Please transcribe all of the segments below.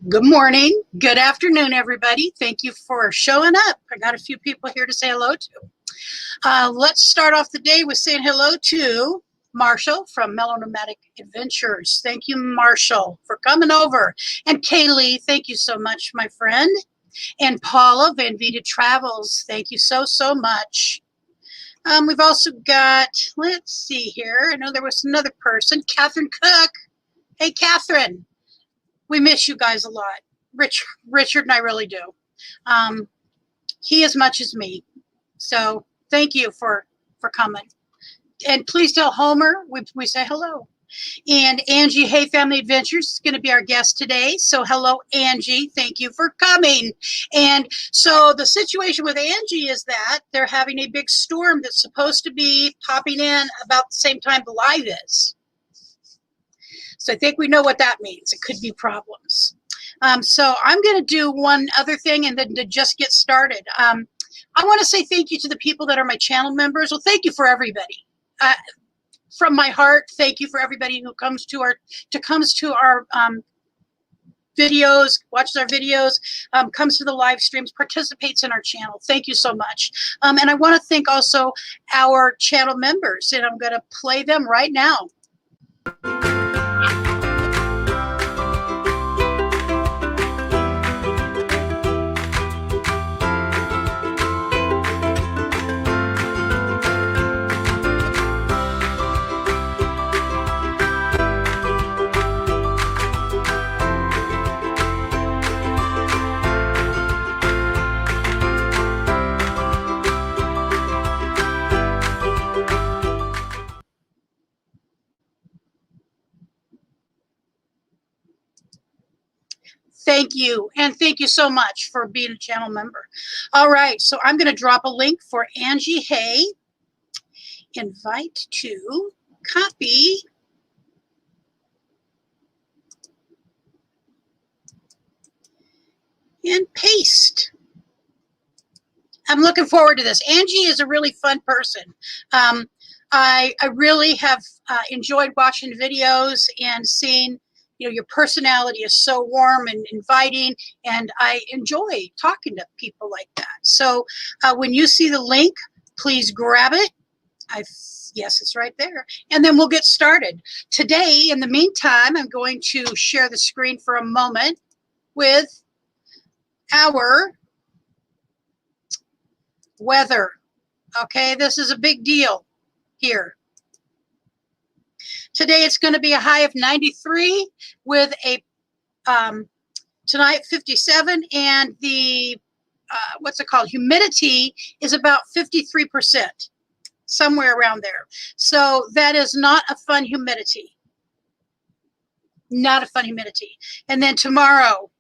Good morning. Good afternoon, everybody. Thank you for showing up. I got a few people here to say hello to. Let's start off the day with saying hello to Marshall from Melonomadic Adventures. Thank you, Marshall, for coming over. And Kaylee, thank you so much, my friend. And Paula, Van Vita Travels, thank you so much. We've also got, let's see here. I know there was another person, Catherine Cook. Hey, Catherine. We miss you guys a lot. Richard and I really do. He as much as me. So thank you for coming. And please tell Homer we say hello. And Angie Hay Family Adventures is going to be our guest today. So hello, Angie. Thank you for coming. And so the situation with Angie is that they're having a big storm that's supposed to be popping in about the same time the live is. So I think we know what that means. It could be problems. So I'm going to do one other thing and then to just get started. I want to say thank you to the people that are my channel members. Well, thank you for everybody. From my heart, thank you for everybody who comes to our videos, watches our videos, comes to the live streams, participates in our channel. Thank you so much. And I want to thank also our channel members, and I'm going to play them right now. Thank you. And thank you so much for being a channel member. All right. So I'm going to drop a link for Angie Hay. Invite to, copy. And paste. I'm looking forward to this. Angie is a really fun person. I really have enjoyed watching videos and seeing, you know, your personality is so warm and inviting, and I enjoy talking to people like that. So when you see the link, please grab it. Yes, it's right there. And then we'll get started. Today, in the meantime, I'm going to share the screen for a moment with our weather. Okay, this is a big deal here. Today it's going to be a high of 93 with a tonight 57, and the what's it called, humidity is about 53%, somewhere around there. So that is not a fun humidity. Not a fun humidity. And then tomorrow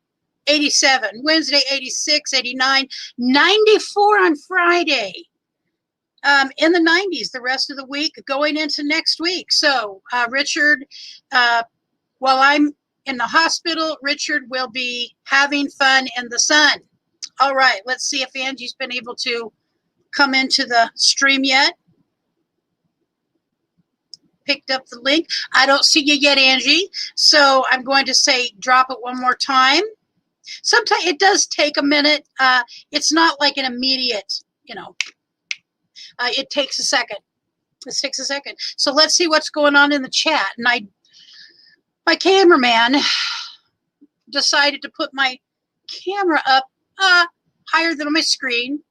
87, Wednesday 86, 89, 94 on Friday. In the 90s the rest of the week going into next week. So Richard, while I'm in the hospital, Richard will be having fun in the sun. All right, let's see if Angie's been able to come into the stream yet. Picked up the link. I don't see you yet, Angie. So I'm going to say drop it one more time. Sometimes it does take a minute. It's not like an immediate, you know. It takes a second. It takes a second. So let's see what's going on in the chat. And my cameraman decided to put my camera up higher than my screen.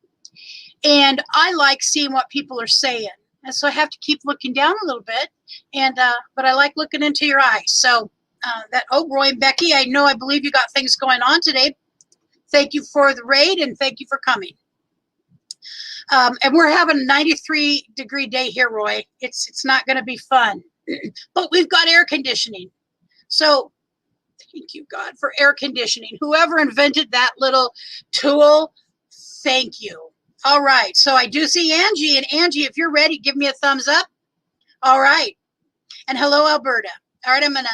And I like seeing what people are saying. And so I have to keep looking down a little bit. And but I like looking into your eyes. So Roy and Becky, I believe you got things going on today. Thank you for the raid and thank you for coming. And we're having a 93-degree day here, Roy. It's not going to be fun, but we've got air conditioning. So thank you, God, for air conditioning. Whoever invented that little tool, thank you. All right. So I do see Angie. And Angie, if you're ready, give me a thumbs up. All right. And hello, Alberta. All right,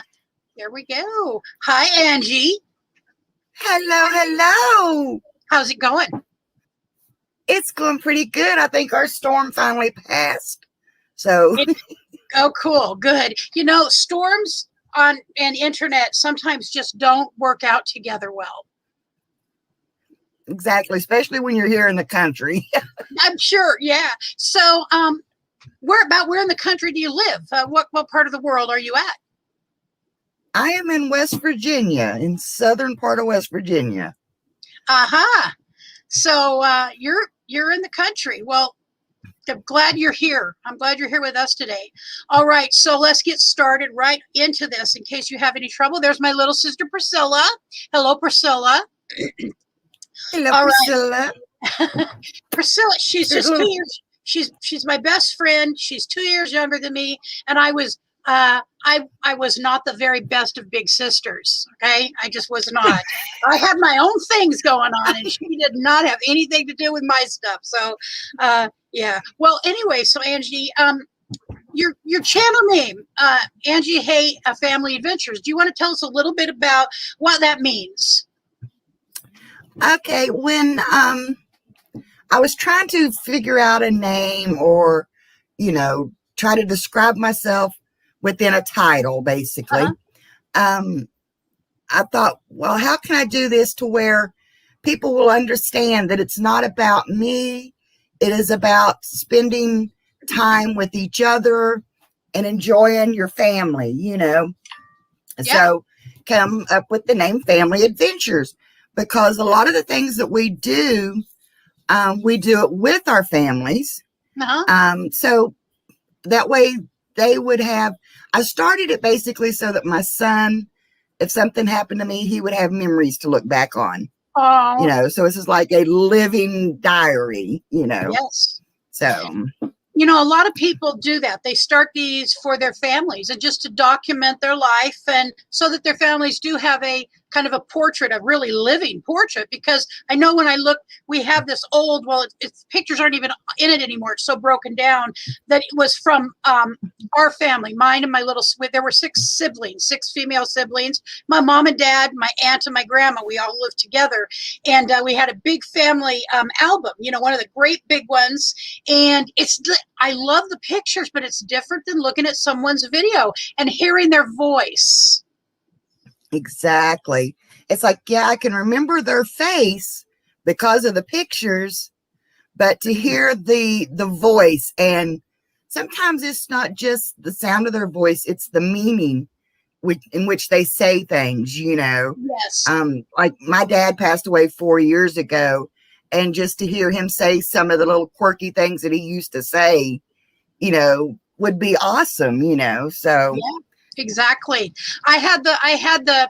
there we go. Hi, Angie. Hello, hello. How's it going? It's going pretty good. I think our storm finally passed. So, oh, cool. Good. You know, storms on and internet sometimes just don't work out together well. Exactly, especially when you're here in the country. I'm sure, yeah. So, where in the country do you live? What part of the world are you at? I am in West Virginia, in southern part of West Virginia. Aha. So you're in the country. Well, I'm glad you're here. I'm glad you're here with us today. All right, so let's get started right into this in case you have any trouble. There's my little sister Priscilla. Hello, Priscilla. Hello, All Priscilla. right. Priscilla, she's There's just little- 2 years. She's my best friend. She's 2 years younger than me, and I was not the very best of big sisters. Okay, I just was not. I had my own things going on, and she did not have anything to do with my stuff. So, yeah. Well, anyway, so Angie, your channel name, Angie Hay Family Adventures. Do you want to tell us a little bit about what that means? Okay, when I was trying to figure out a name or, try to describe myself within a title, basically. I thought, well, how can I do this to where people will understand that it's not about me? It is about spending time with each other and enjoying your family, Yeah. So come up with the name Family Adventures, because a lot of the things that we do it with our families. So that way they would have, I started it basically so that my son, if something happened to me, he would have memories to look back on. Oh, So this is like a living diary, yes. So A lot of people do that. They start these for their families and just to document their life, and so that their families do have a kind of a portrait, a really living portrait. Because I know when I look, we have this old, well, it's pictures aren't even in it anymore. It's so broken down that it was from our family, mine and my little, there were 6 siblings, 6 female siblings, my mom and dad, my aunt and my grandma, we all lived together. And we had a big family album, one of the great big ones. And I love the pictures, but it's different than looking at someone's video and hearing their voice. exactly. It's like, yeah, I can remember their face because of the pictures, but to hear the voice, and sometimes it's not just the sound of their voice, it's the meaning in which they say things, Yes. Like my dad passed away 4 years ago, and just to hear him say some of the little quirky things that he used to say, would be awesome, so. Yeah, exactly. I had the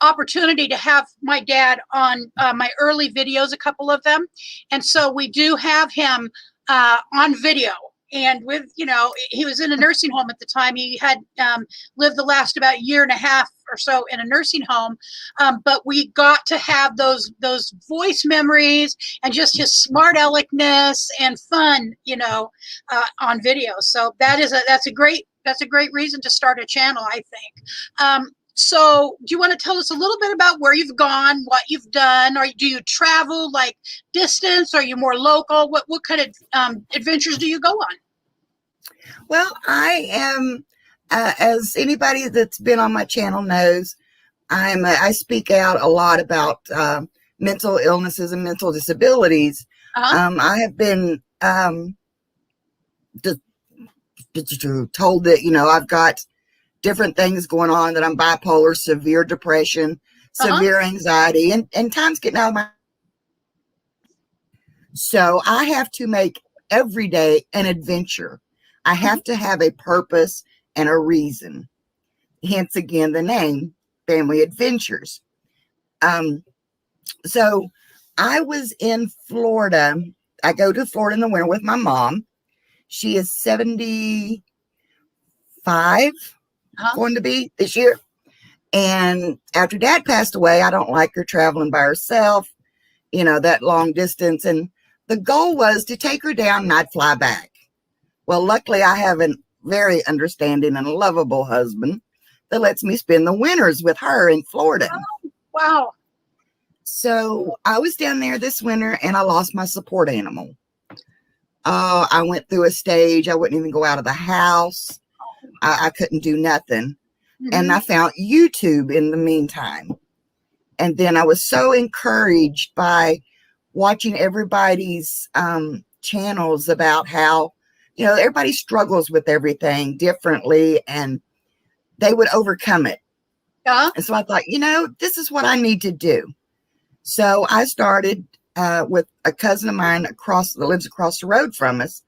opportunity to have my dad on my early videos, a couple of them. And so we do have him on video. And with, he was in a nursing home at the time. He had lived the last about year and a half or so in a nursing home. But we got to have those voice memories and just his smart aleckness and fun, on video. So that's a great reason to start a channel, I think. So do you want to tell us a little bit about where you've gone, what you've done? Or do you travel like distance? Are you more local? What kind of adventures do you go on? Well, I am, as anybody that's been on my channel knows, I speak out a lot about mental illnesses and mental disabilities. I have been told that, I've got different things going on, that I'm bipolar, severe depression, severe anxiety, and times getting out of my. So I have to make every day an adventure. I have to have a purpose and a reason. Hence again, the name Family Adventures. So I was in Florida. I go to Florida in the winter with my mom. She is 75, going to be this year. And after Dad passed away, I don't like her traveling by herself, that long distance. And the goal was to take her down and I'd fly back. Well, luckily I have a very understanding and lovable husband that lets me spend the winters with her in Florida. Wow. So I was down there this winter and I lost my support animal. I went through a stage. I wouldn't even go out of the house. I couldn't do nothing. Mm-hmm. And I found YouTube in the meantime. And then I was so encouraged by watching everybody's channels about how, everybody struggles with everything differently and they would overcome it. Yeah. And so I thought, this is what I need to do. So I started with a cousin of mine that lives across the road from us.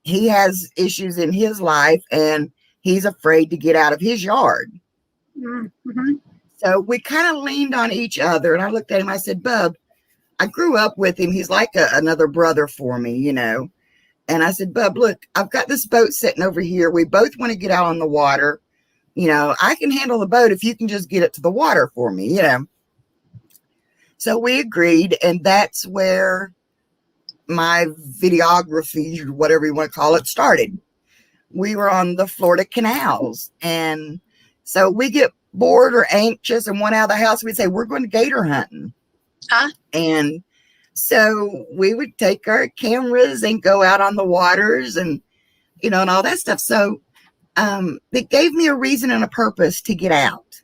He has issues in his life and he's afraid to get out of his yard. Mm-hmm. So we kind of leaned on each other, and I looked at him. I said, Bub, I grew up with him. He's like another brother for me, And I said, Bub, look, I've got this boat sitting over here. We both want to get out on the water. I can handle the boat if you can just get it to the water for me, So we agreed, and that's where my videography, whatever you want to call it, started. We were on the Florida canals, and so we get bored or anxious and want out of the house. We'd say, we're going gator hunting. And so we would take our cameras and go out on the waters and, and all that stuff. So it gave me a reason and a purpose to get out.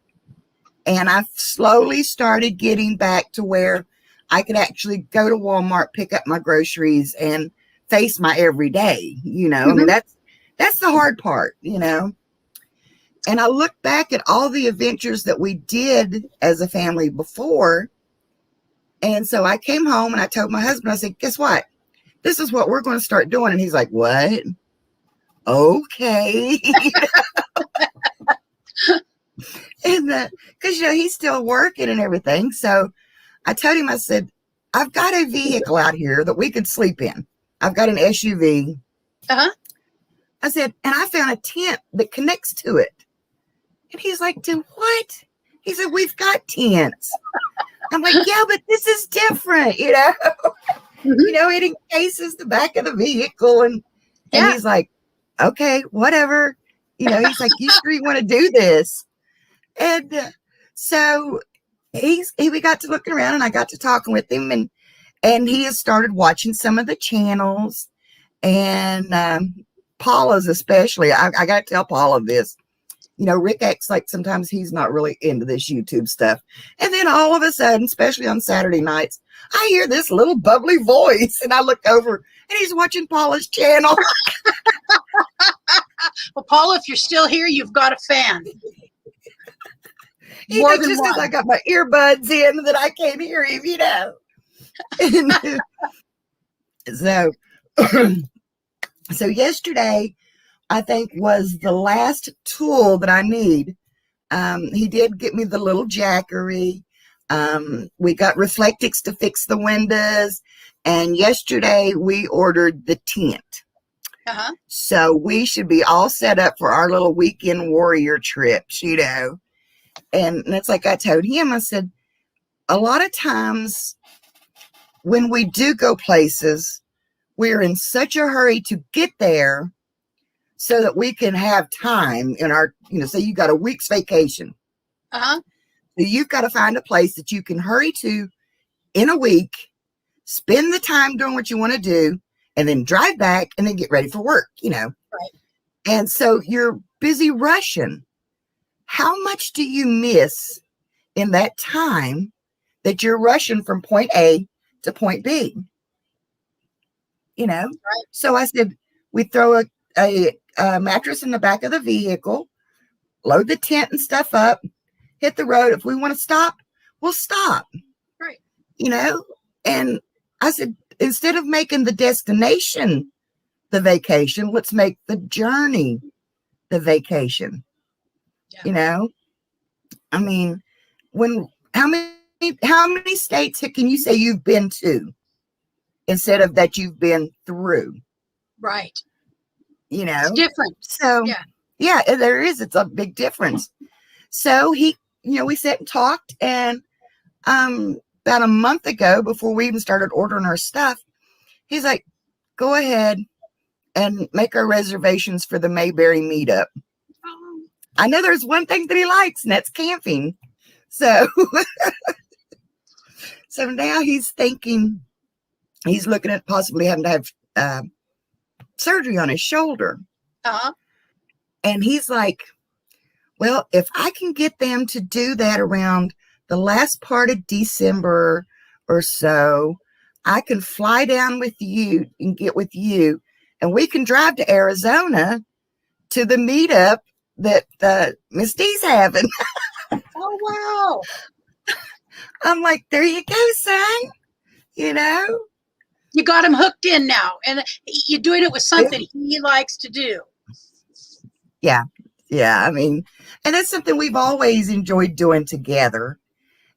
And I slowly started getting back to where I could actually go to Walmart, pick up my groceries and face my everyday, Mm-hmm. I mean, that's the hard part, And I look back at all the adventures that we did as a family before. And so I came home and I told my husband, I said, guess what? This is what we're going to start doing. And he's like, what? Okay. And because, he's still working and everything. So I told him, I said, I've got a vehicle out here that we could sleep in. I've got an SUV. Uh-huh. I said, and I found a tent that connects to it. And he's like, to what? He said, we've got tents. I'm like, yeah, but this is different, Mm-hmm. It encases the back of the vehicle. And he's like, okay, whatever. He's like, you sure you want to do this? And so we got to looking around and I got to talking with him and he has started watching some of the channels and Paula's especially. I got to tell Paula this. Rick acts like sometimes he's not really into this YouTube stuff. And then all of a sudden, especially on Saturday nights, I hear this little bubbly voice and I look over and he's watching Paula's channel. Well, Paula, if you're still here, you've got a fan. More than just because I got my earbuds in that I can't hear him, So, so yesterday, I think was the last tool that I need. He did get me the little jackery. We got Reflectix to fix the windows. And yesterday we ordered the tent. Uh-huh. So we should be all set up for our little weekend warrior trips, And it's like I told him, I said, a lot of times when we do go places, we're in such a hurry to get there so that we can have time in our, say you got a week's vacation. Uh-huh. So you've got to find a place that you can hurry to in a week, spend the time doing what you want to do, and then drive back and then get ready for work, Right. And so you're busy rushing. How much do you miss in that time that you're rushing from point A to point B? Right. So I said, we throw a mattress in the back of the vehicle, load the tent and stuff up, hit the road. If we want to stop, we'll stop. Right. And I said, instead of making the destination the vacation, let's make the journey the vacation. Yeah. I mean, how many states can you say you've been to instead of that you've been through? Right. It's different. So yeah, there is. It's a big difference. So we sat and talked, and about a month ago, before we even started ordering our stuff, he's like, go ahead and make our reservations for the Mayberry meetup. Oh. I know there's one thing that he likes, and that's camping. So, so now he's looking at possibly having to have surgery on his shoulder. Uh-huh. And he's like, well, if I can get them to do that around the last part of December or so, I can fly down with you and get with you, and we can drive to Arizona to the meetup that Miss D's having. Oh, wow. I'm like, there you go, son. You know? You got him hooked in now, and you're doing it with something he likes to do. Yeah. Yeah. I mean, and that's something we've always enjoyed doing together.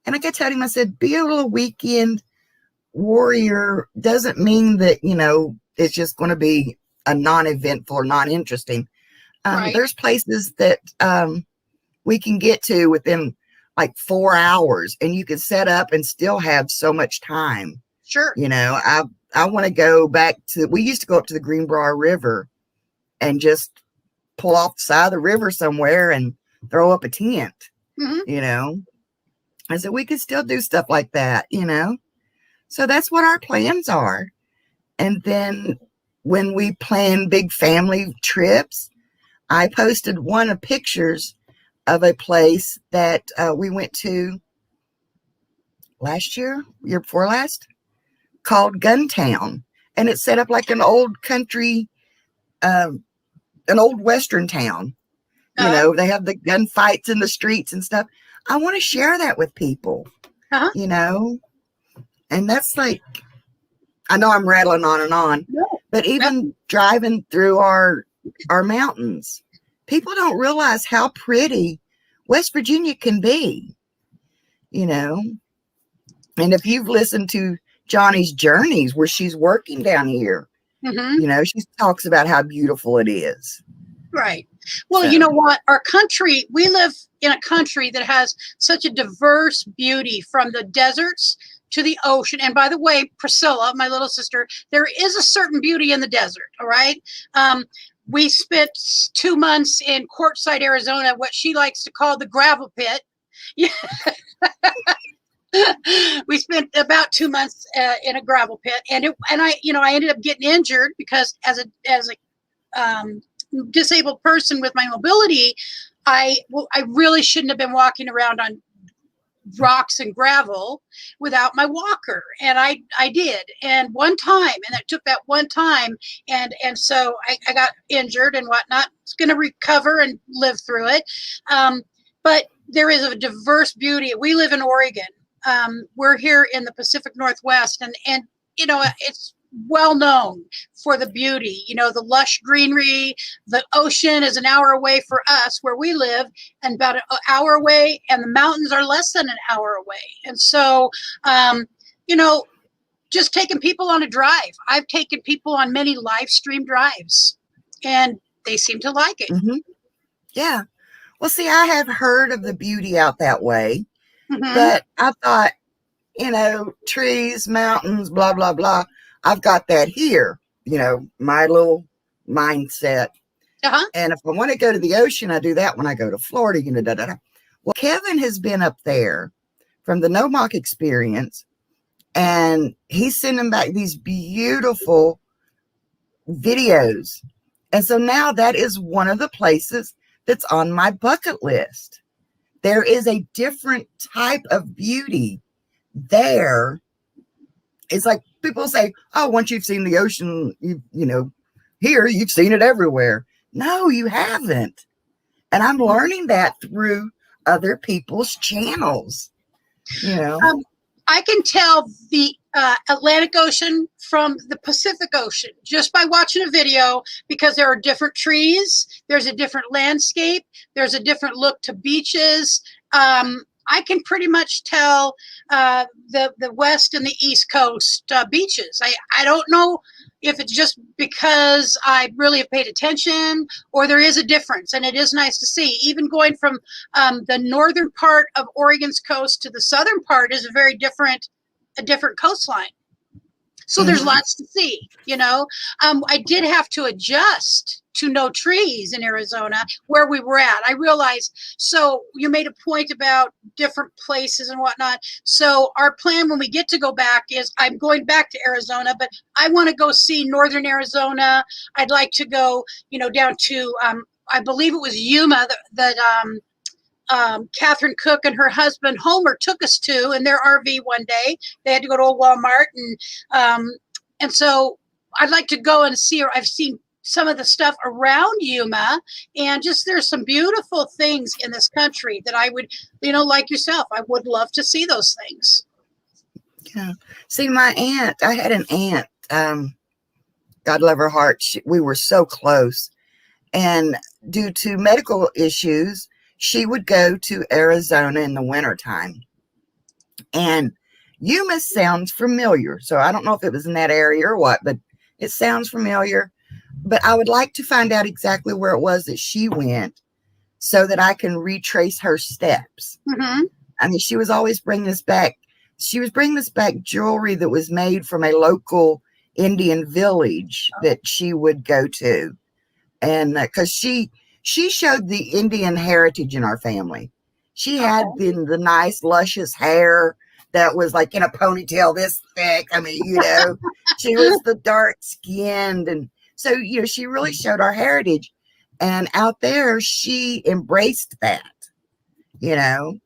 And like I told him, I said, being a little weekend warrior doesn't mean that, you know, it's just going to be a non-eventful or non-interesting. Right. There's places that we can get to within like 4 hours, and you can set up and still have so much time. Sure. You know, I want to go back to, we used to go up to the Greenbrier River and just pull off the side of the river somewhere and throw up a tent, you know. I said, we could still do stuff like that, you know. So that's what our plans are. And then when we plan big family trips, I posted one of pictures of a place that we went to last year before last, called Guntown. And it's set up like an old country, an old Western town. You know, they have the gunfights in the streets and stuff. I want to share that with people, you know. And that's like, I know I'm rattling on and on, but even driving through our mountains, people don't realize how pretty West Virginia can be, you know. And if you've listened to Johnny's journeys where she's working down here, you know, she talks about how beautiful it is. Right. Well, you know what? Our country, we live in a country that has such a diverse beauty, from the deserts to the ocean. And by the way, Priscilla, my little sister, there is a certain beauty in the desert. All right. We spent 2 months in Quartzsite, Arizona, what she likes to call the gravel pit. Yeah. We spent about 2 months in a gravel pit, and I ended up getting injured because as a disabled person with my mobility, I really shouldn't have been walking around on rocks and gravel without my walker, and I did, and one time, and it took that one time, and so I got injured and whatnot. It's going to recover and live through it, but there is a diverse beauty. We live in Oregon. We're here in the Pacific Northwest, and you know, it's well known for the beauty, you know, the lush greenery. The ocean is an hour away for us where we live, and about an hour away, and the mountains are less than an hour away. And so, you know, just taking people on a drive. I've taken people on many live stream drives, and they seem to like it. Yeah. Well, see, I have heard of the beauty out that way, but I thought, you know, trees, mountains, blah, blah, blah. I've got that here, you know, my little mindset. And if I want to go to the ocean, I do that when I go to Florida, you know, da, da, da. Well, Kevin has been up there from the No Mock experience, and he's sending back these beautiful videos. And so now that is one of the places that's on my bucket list. There is a different type of beauty there. It's like people say, oh, once you've seen the ocean, you know, here, you've seen it everywhere. No, you haven't. And I'm learning that through other people's channels. You know, I can tell the Atlantic Ocean from the Pacific Ocean just by watching a video, because there are different trees. There's a different landscape. There's a different look to beaches. I can pretty much tell the West and the East Coast beaches. I don't know if it's just because I really have paid attention, or there is a difference, and it is nice to see. Even going from the northern part of Oregon's coast to the southern part is a different coastline. So there's lots to see, you know. I did have to adjust to no trees in Arizona where we were at. I realized, so you made a point about different places and whatnot. So our plan when we get to go back is I'm going back to Arizona, but I want to go see northern Arizona. I'd like to go, you know, down to I believe it was Yuma that Catherine Cook and her husband Homer took us to in their RV one day. They had to go to a Walmart, and so I'd like to go and see her. I've seen some of the stuff around Yuma, and just there's some beautiful things in this country that I would, like yourself, I would love to see those things. Yeah. See, my aunt, I had an aunt, God love her heart. We were so close, and due to medical issues, she would go to Arizona in the wintertime. And Yuma sounds familiar. So I don't know if it was in that area or what, but it sounds familiar. But I would like to find out exactly where it was that she went so that I can retrace her steps. Mm-hmm. I mean, she was always bringing us back. She was bringing us back jewelry that was made from a local Indian village that she would go to. And because she showed the Indian heritage in our family. She had the nice, luscious hair that was like in a ponytail this thick. I mean, she was the dark skinned. And so, she really showed our heritage. And out there, she embraced that, So,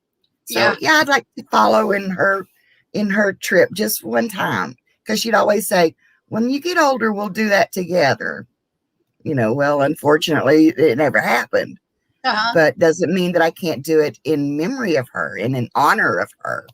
yeah, I'd like to follow in her trip just one time. Because she'd always say, when you get older, we'll do that together. Well, unfortunately, it never happened. But doesn't mean that I can't do it in memory of her and in honor of her.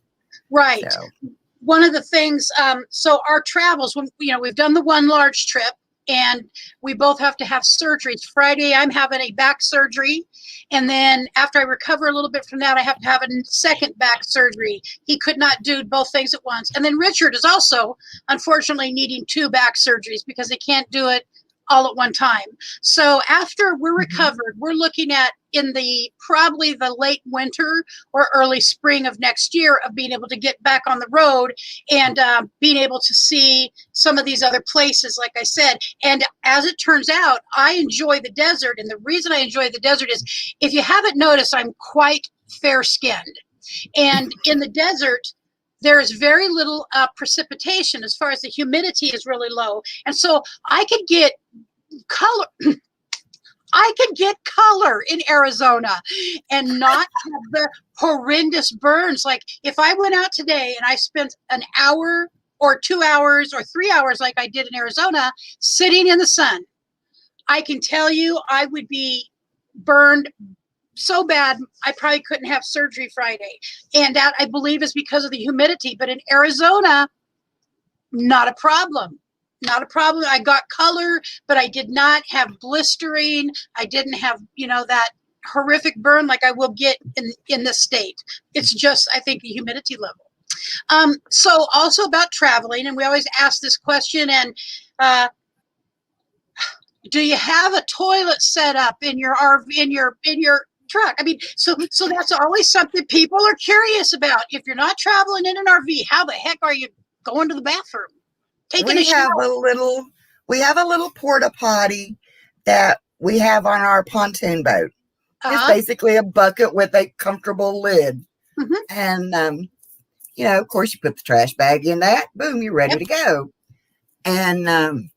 Right. So. One of the things, so our travels, when we've done the one large trip, and we both have to have surgeries. Friday, I'm having a back surgery. And then after I recover a little bit from that, I have to have a second back surgery. He could not do both things at once. And then Richard is also, unfortunately, needing 2 back surgeries because he can't do it all at one time. So after we're recovered, we're looking at in probably the late winter or early spring of next year of being able to get back on the road and being able to see some of these other places, like I said. And as it turns out, I enjoy the desert. And the reason I enjoy the desert is, if you haven't noticed, I'm quite fair-skinned. And in the desert, there is very little precipitation as far as the humidity is really low. And so I could get color. I could get color in Arizona and not have the horrendous burns. Like if I went out today and I spent an hour or 2 hours or 3 hours like I did in Arizona sitting in the sun, I can tell you I would be burned so bad I probably couldn't have surgery Friday. And that, I believe, is because of the humidity. But in Arizona, not a problem. Not a problem. I got color, but I did not have blistering. I didn't have, that horrific burn like I will get in this state. It's just, I think, the humidity level. So also about traveling, and we always ask this question, and do you have a toilet set up in your RV, in your truck? I mean, so that's always something people are curious about. If you're not traveling in an RV, how the heck are you going to the bathroom? We have a little porta potty that we have on our pontoon boat. It's basically a bucket with a comfortable lid. And, of course, you put the trash bag in that. Boom, you're ready to go. And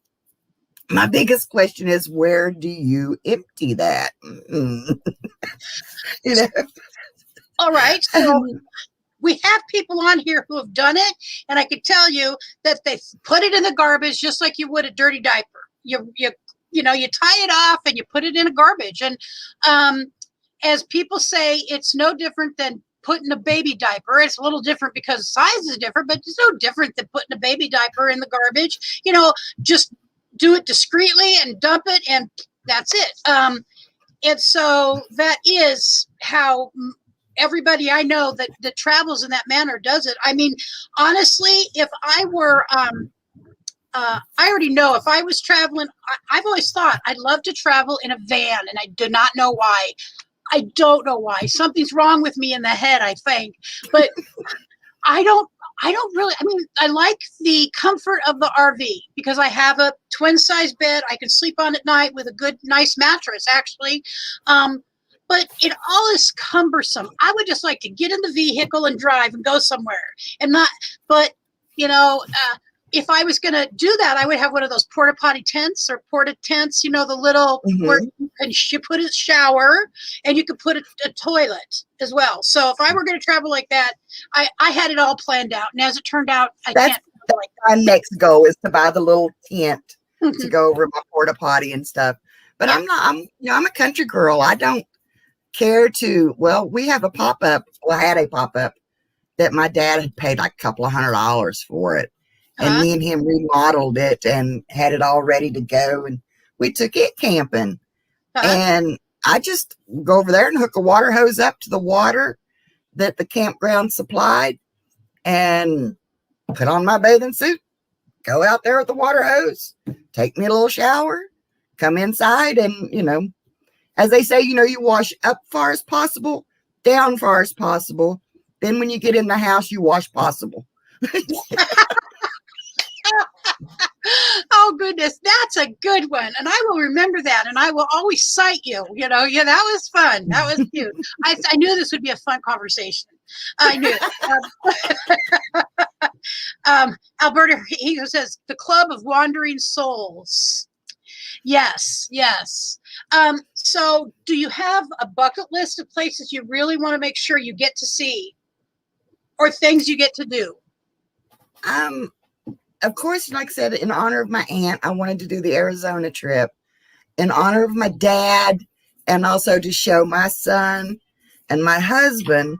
my biggest question is, where do you empty that? All right. So we have people on here who have done it, and I can tell you that they put it in the garbage just like you would a dirty diaper. You tie it off and you put it in a garbage. And as people say, it's no different than putting a baby diaper. It's a little different because the size is different, but it's no different than putting a baby diaper in the garbage. Just do it discreetly and dump it, and that's it. And so that is how everybody I know that travels in that manner does it. I mean, honestly, if I were, I already know if I was traveling, I've always thought I'd love to travel in a van, and I do not know why. I don't know why. Something's wrong with me in the head, I think. But I don't really, I like the comfort of the RV because I have a twin size bed. I can sleep on at night with a good, nice mattress, actually. But it all is cumbersome. I would just like to get in the vehicle and drive and go somewhere and not, but if I was going to do that, I would have one of those porta potty tents or porta tents, the little where you put a shower and you could put a toilet as well. So if I were going to travel like that, I had it all planned out. And as it turned out, That's my next goal is to buy the little tent to go over my porta potty and stuff. But I'm a country girl. I don't care to, we have a pop-up. Well, I had a pop-up that my dad had paid like a couple of $100 for it. And me and him remodeled it and had it all ready to go. And we took it camping. And I just go over there and hook a water hose up to the water that the campground supplied and put on my bathing suit, go out there with the water hose, take me a little shower, come inside. And, as they say, you wash up far as possible, down far as possible. Then when you get in the house, you wash possible. Oh, goodness. That's a good one. And I will remember that. And I will always cite you. Yeah, that was fun. That was cute. I knew this would be a fun conversation. I knew it. Alberta, he says, the Club of Wandering Souls. Yes. So do you have a bucket list of places you really want to make sure you get to see or things you get to do? Of course, like I said, in honor of my aunt, I wanted to do the Arizona trip. In honor of my dad, and also to show my son and my husband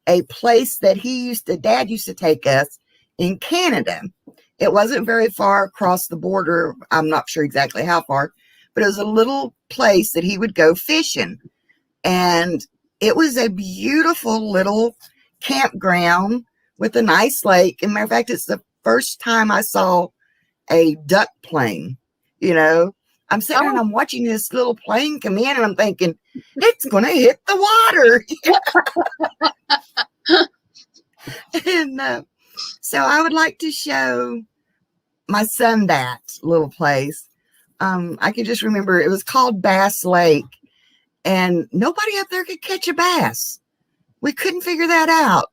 a place that Dad used to take us in Canada. It wasn't very far across the border. I'm not sure exactly how far, but it was a little place that he would go fishing. And it was a beautiful little campground with a nice lake. And matter of fact, it's the first time I saw a duck plane. I'm sitting there and I'm watching this little plane come in and I'm thinking, it's going to hit the water. And so I would like to show my son that little place. I can just remember it was called Bass Lake and nobody up there could catch a bass. We couldn't figure that out.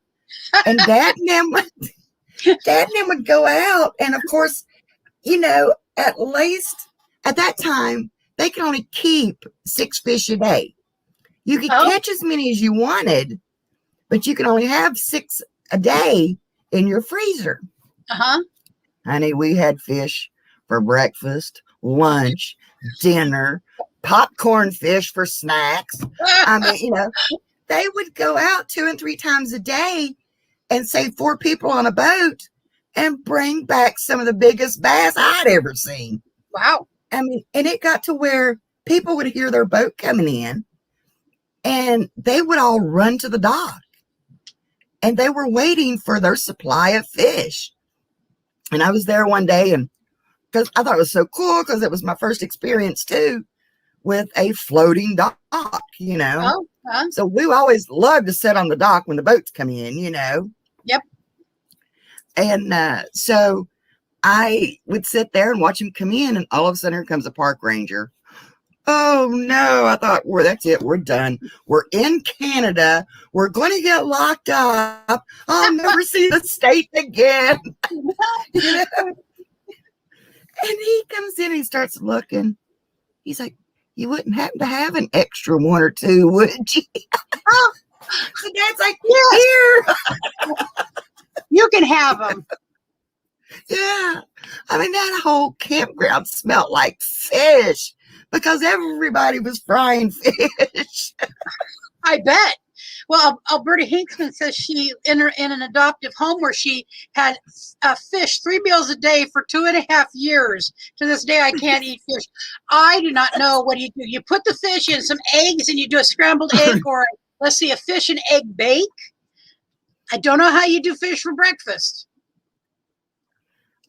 And Dad and them would go out, and of course, at least at that time, they could only keep 6 fish a day. You could catch as many as you wanted, but you can only have 6 a day in your freezer. Honey, we had fish for breakfast, lunch, dinner, popcorn fish for snacks. I mean, they would go out 2 and 3 times a day and say 4 people on a boat and bring back some of the biggest bass I'd ever seen. Wow. I mean, and it got to where people would hear their boat coming in and they would all run to the dock and they were waiting for their supply of fish. And I was there one day and because I thought it was so cool because it was my first experience too with a floating dock, So we always love to sit on the dock when the boats come in, Yep. And so I would sit there and watch him come in, and all of a sudden here comes a park ranger. Oh no, I thought, well, that's it. We're done. We're in Canada. We're going to get locked up. I'll never see the state again. And he comes in and he starts looking. He's like, you wouldn't happen to have an extra 1 or 2, would you? So Dad's like, here. You can have them. Yeah. I mean, that whole campground smelled like fish because everybody was frying fish. I bet. Well, Alberta Hinksman says she in an adoptive home where she had fish 3 meals a day for 2.5 years. To this day, I can't eat fish. I do not know what you do. You put the fish in some eggs and you do a scrambled egg or a fish and egg bake. I don't know how you do fish for breakfast.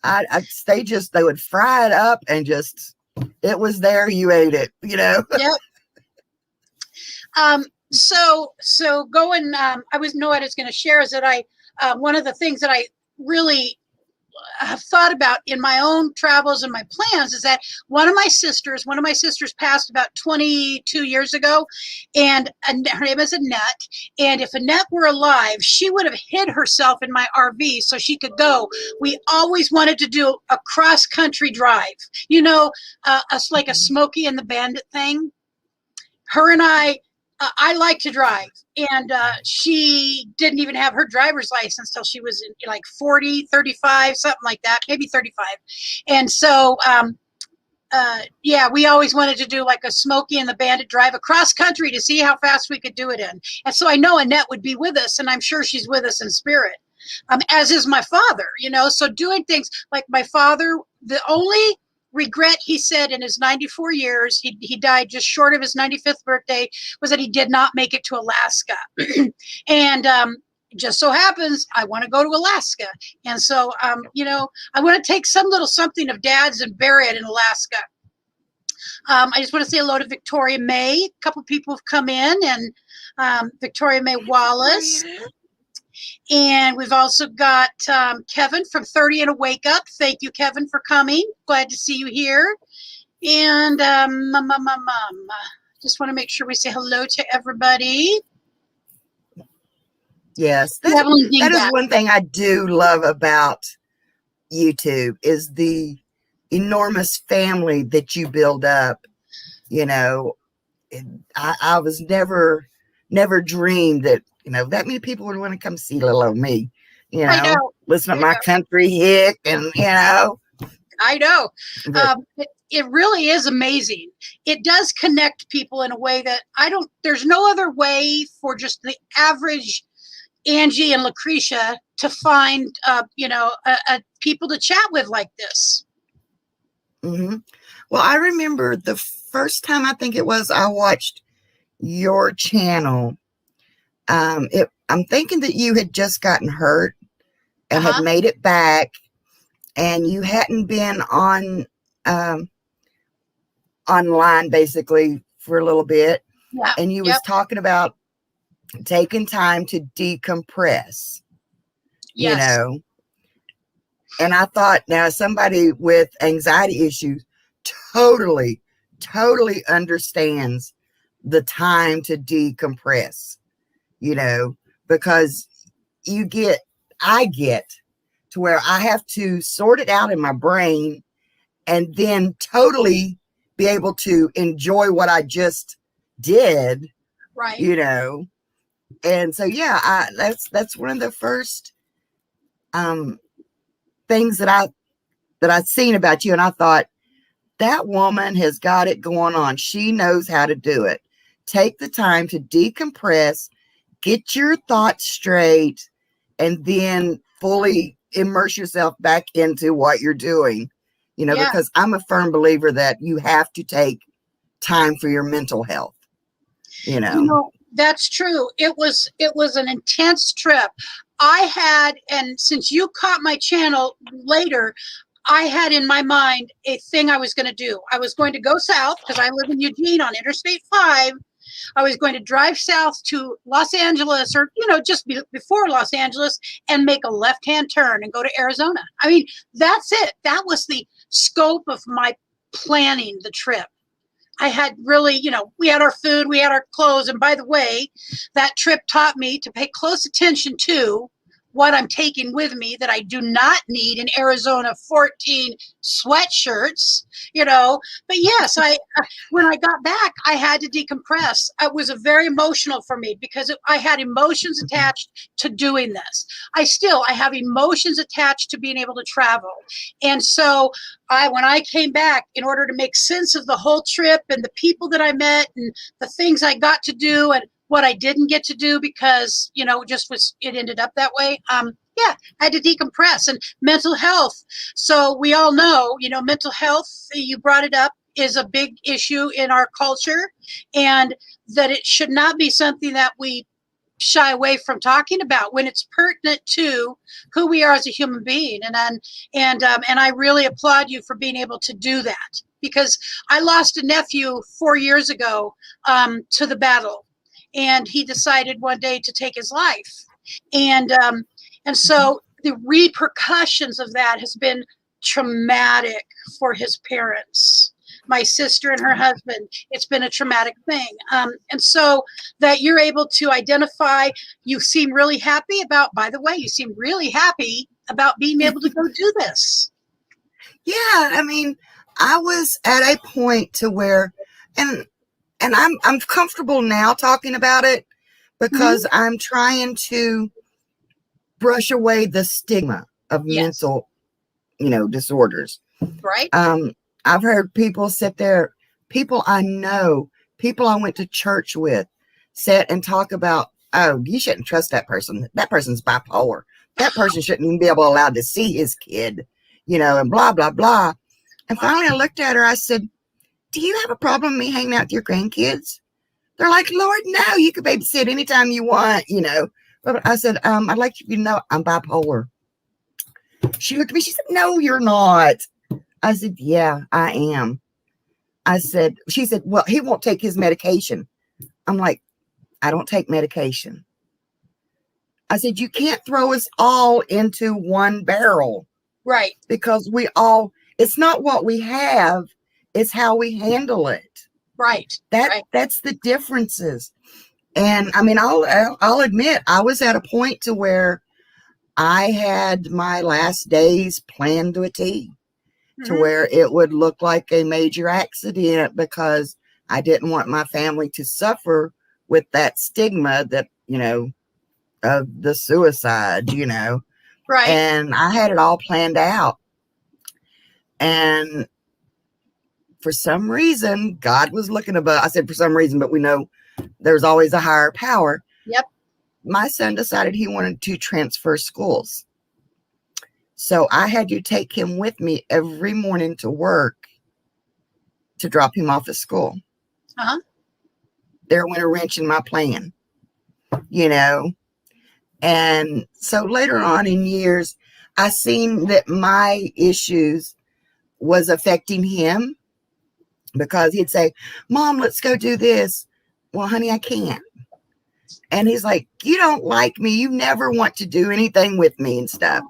They would fry it up and just, it was there, you ate it, Yep. So going, I was going to share is that one of the things that I really have thought about in my own travels and my plans is that one of my sisters passed about 22 years ago, and her name is Annette. And if Annette were alive, she would have hid herself in my RV so she could go. We always wanted to do a cross-country drive, us like a Smokey and the Bandit thing. Her and I like to drive, and she didn't even have her driver's license till she was like 40, 35, something like that, maybe 35. And so, we always wanted to do like a Smokey and the Bandit drive across country to see how fast we could do it in. And so I know Annette would be with us, and I'm sure she's with us in spirit, as is my father, so doing things like my father, the only regret he said in his 94 years, he died just short of his 95th birthday, was that he did not make it to Alaska. And just so happens I want to go to Alaska, and so I want to take some little something of Dad's and bury it in Alaska. I just want to say hello to Victoria May. A couple people have come in, and Victoria May Wallace. And we've also got Kevin from 30 and a Wake Up. Thank you, Kevin, for coming. Glad to see you here. And just want to make sure we say hello to everybody. Yes, that is one thing I do love about YouTube is the enormous family that you build up. I was never dreamed that that many people would want to come see little old me, listen to my country hit, and I know. It really is amazing. It does connect people in a way that there's no other way for just the average Angie and Lucretia to find, people to chat with like this. Mm-hmm. Well, I remember the first time I think it was I watched your channel. I'm thinking that you had just gotten hurt and had made it back, and you hadn't been on online basically for a little bit. Yeah. And you was talking about taking time to decompress. Yes. And I thought, now somebody with anxiety issues totally understands the time to decompress. Because I get to where I have to sort it out in my brain and then totally be able to enjoy what I just did. Right. And so, that's one of the first things that I've seen about you. And I thought, that woman has got it going on. She knows how to do it. Take the time to decompress, get your thoughts straight, and then fully immerse yourself back into what you're doing, because I'm a firm believer that you have to take time for your mental health, That's true. It was an intense trip. And since you caught my channel later, I had in my mind a thing I was going to do. I was going to go south because I live in Eugene on Interstate 5. I was going to drive south to Los Angeles, or, just before Los Angeles, and make a left-hand turn and go to Arizona. I mean, that's it. That was the scope of my planning the trip. I had really, we had our food, we had our clothes. And by the way, that trip taught me to pay close attention to what I'm taking with me that I do not need in Arizona 14 sweatshirts, But yes, when I got back, I had to decompress. It was very emotional for me because I had emotions attached to doing this. I have emotions attached to being able to travel. And so when I came back, in order to make sense of the whole trip and the people that I met and the things I got to do and what I didn't get to do because, it ended up that way. I had to decompress. And mental health. So we all know, mental health, you brought it up, is a big issue in our culture, and that it should not be something that we shy away from talking about when it's pertinent to who we are as a human being. And I really applaud you for being able to do that, because I lost a nephew 4 years ago to the battle. And he decided one day to take his life. And so the repercussions of that has been traumatic for his parents. My sister and her husband, it's been a traumatic thing. And so that you're able to identify, you seem really happy about, by the way, you seem really happy about being able to go do this. Yeah, I mean, I was at a point to where, and I'm comfortable now talking about it because I'm trying to brush away the stigma of mental, disorders. Right. I've heard people sit there, people I know, people I went to church with, sit and talk about, oh, you shouldn't trust that person. That person's bipolar. That person shouldn't even be allowed to see his kid, and blah, blah, blah. And finally I looked at her, I said, do you have a problem with me hanging out with your grandkids? They're like, Lord, no, you can babysit anytime you want, But I said, I'd like you to know I'm bipolar. She looked at me, she said, no, you're not. I said, yeah, I am. She said, well, he won't take his medication. I'm like, I don't take medication. I said, you can't throw us all into one barrel. Right. Because it's not what we have, it's how we handle it. Right. That's the differences. And I mean, I'll admit, I was at a point to where I had my last days planned to a T, to where it would look like a major accident because I didn't want my family to suffer with that stigma that, of the suicide, Right. And I had it all planned out. And for some reason, God was looking above. I said for some reason, but we know there's always a higher power. Yep. My son decided he wanted to transfer schools. So I had to take him with me every morning to work to drop him off at school. There went a wrench in my plan, And so later on in years, I seen that my issues was affecting him because he'd say, Mom, let's go do this. Well, honey, I can't. And he's like, you don't like me. You never want to do anything with me and stuff.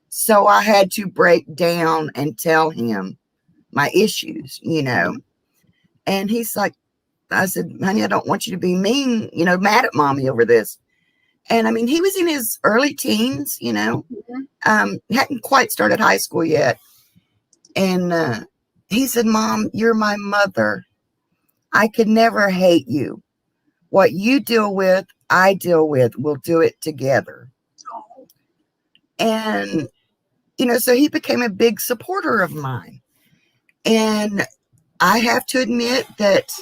So I had to break down and tell him my issues, And he's like, I said, honey, I don't want you to be mean, mad at mommy over this. And I mean, he was in his early teens, hadn't quite started high school yet. And he said, Mom, you're my mother. I could never hate you. What you deal with, I deal with. We'll do it together. And, so he became a big supporter of mine. And I have to admit that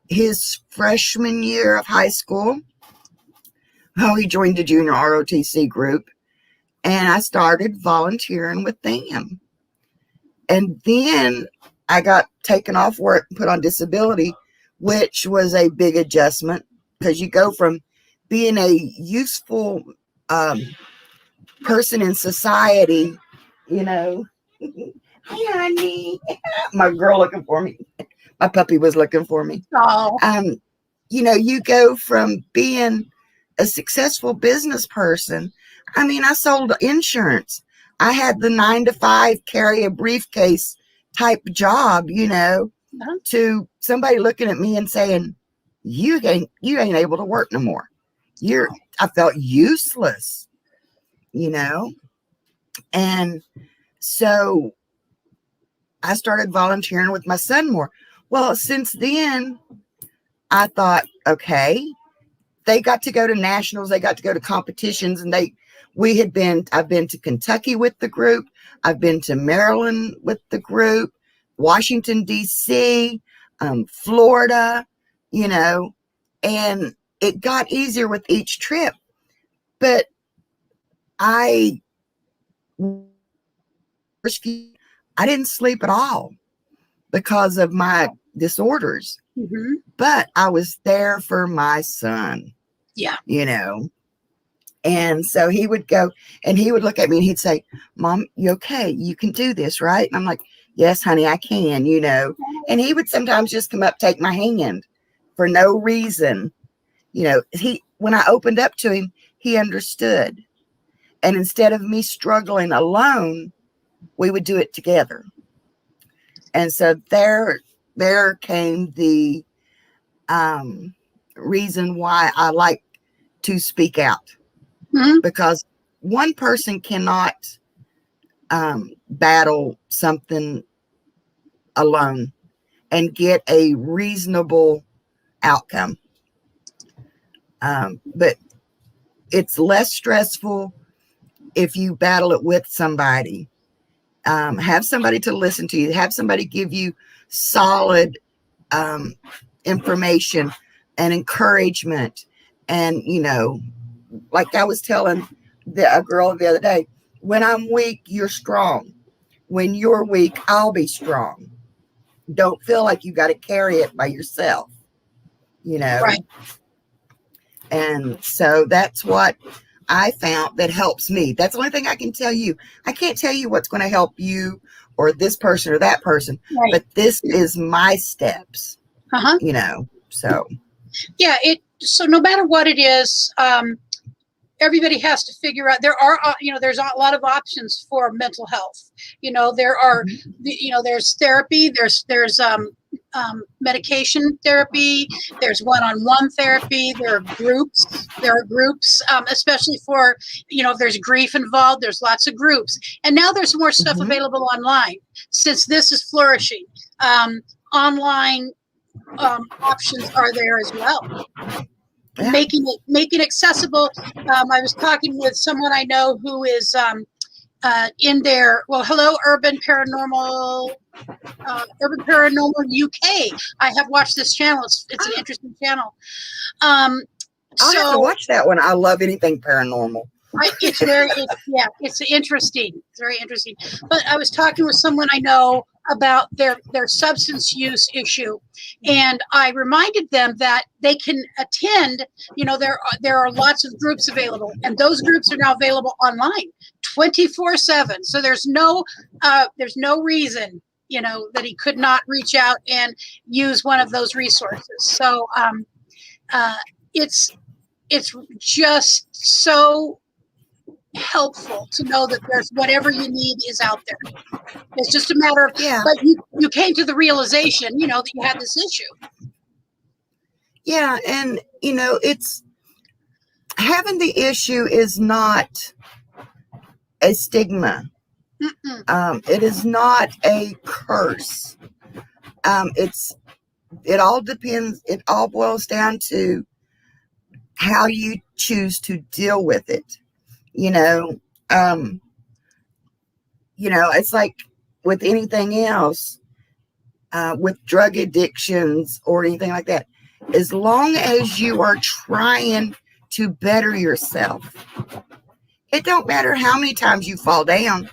his freshman year of high school, he joined the junior ROTC group, and I started volunteering with them. And then I got taken off work and put on disability, which was a big adjustment because you go from being a useful person in society, Hey, honey. My girl looking for me. My puppy was looking for me. Oh. You go from being a successful business person. I mean, I sold insurance. I had the 9-to-5 carry a briefcase type job, to somebody looking at me and saying, you ain't able to work no more. I felt useless, And so I started volunteering with my son more. Well, since then, I thought, okay, they got to go to nationals, they got to go to competitions, and I've been to Kentucky with the group, I've been to Maryland with the group, Washington, D.C., Florida, and it got easier with each trip. But I didn't sleep at all because of my disorders. But I was there for my son. Yeah. And so he would go and he would look at me and he'd say, Mom, you okay? You can do this, right? And I'm like, yes, honey, I can, And he would sometimes just come up, take my hand for no reason. When I opened up to him, he understood. And instead of me struggling alone, we would do it together. And so there came the reason why I like to speak out, because one person cannot battle something alone and get a reasonable outcome. But it's less stressful if you battle it with somebody. Have somebody to listen to you, have somebody give you solid information and encouragement. And, you know, like I was telling a girl the other day, when I'm weak, you're strong. When you're weak, I'll be strong. Don't feel like you got to carry it by yourself, you know? Right. And so that's what I found that helps me. That's the only thing I can tell you. I can't tell you what's going to help you or this person or that person, right. But this is my steps, you know, so. Yeah. So no matter what it is, everybody has to figure out, there are, you know, there's a lot of options for mental health. You know, there are, you know, there's therapy, there's medication therapy, there's one-on-one therapy, there are groups, especially for, you know, if there's grief involved, there's lots of groups. And now there's more stuff available online since this is flourishing. Online options are there as well. Yeah. Making it accessible. I was talking with someone I know who is in there. Well, hello, Urban Paranormal UK. I have watched this channel. It's an interesting channel. I'll have to watch that one. I love anything paranormal. It's interesting. It's very interesting. But I was talking with someone I know about their substance use issue, and I reminded them that they can attend. You know, there are lots of groups available, and those groups are now available online, 24/7. So there's no reason, you know, that he could not reach out and use one of those resources. So it's just so helpful to know that there's whatever you need is out there. It's just a matter of, but you came to the realization, you know, that you had this issue. Yeah. And, you know, it's having the issue is not a stigma. It is not a curse. It all depends. It all boils down to how you choose to deal with it. You know, it's like with anything else, with drug addictions or anything like that, as long as you are trying to better yourself, it don't matter how many times you fall down.